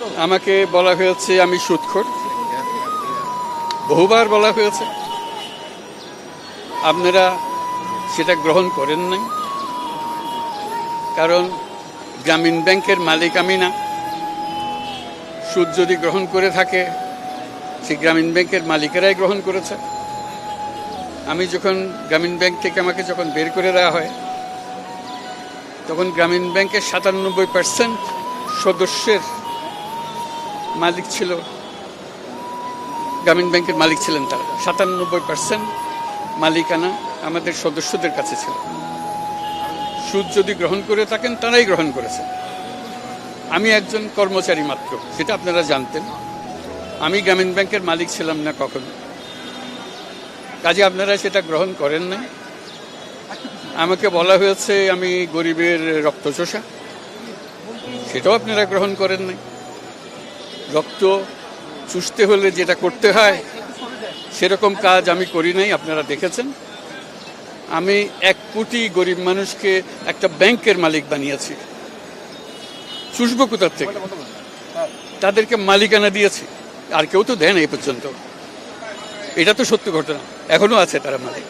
আমাকে বলা হয়েছে আমি সুদখোর, বহুবার বলা হয়েছে। আপনারা সেটা গ্রহণ করেন নাই, কারণ গ্রামীণ ব্যাংকের মালিক আমি না। সুদ যদি গ্রহণ করে থাকে, সেই গ্রামীণ ব্যাংকের মালিকেরাই গ্রহণ করেছে। আমি যখন গ্রামীণ ব্যাংক থেকে আমাকে যখন বের করে দেওয়া হয়, তখন গ্রামীণ ব্যাংকের ৯৭% সদস্যের মালিক ছিল, গ্রামীণ ব্যাংকের মালিক ছিলেন তারা। ৯৭% মালিকানা আমাদের সদস্যদের কাছে ছিল। সুদ যদি গ্রহণ করে থাকেন, তারাই গ্রহণ করেছে। আমি একজন কর্মচারী মাত্র, সেটা আপনারা জানতেন। আমি গ্রামীণ ব্যাংকের মালিক ছিলাম না কখনো। কাজে আপনারা সেটা গ্রহণ করেন না। আমাকে বলা হয়েছে আমি গরিবের রক্তচোষা, সেটাও আপনারা গ্রহণ করেন নাই। রক্ত চুষতে হলে যেটা করতে হয়, সেরকম কাজ আমি করি নাই, আপনারা দেখেছেন। আমি ১ কোটি গরিব মানুষকে একটা ব্যাংকের মালিক বানিয়েছি। চুষবো কোথার থেকে? তাদেরকে মালিকানা দিয়েছি, আর কেউ তো দেয় না এই পর্যন্ত। এটা তো সত্য ঘটনা, এখনো আছে তারা মালিক।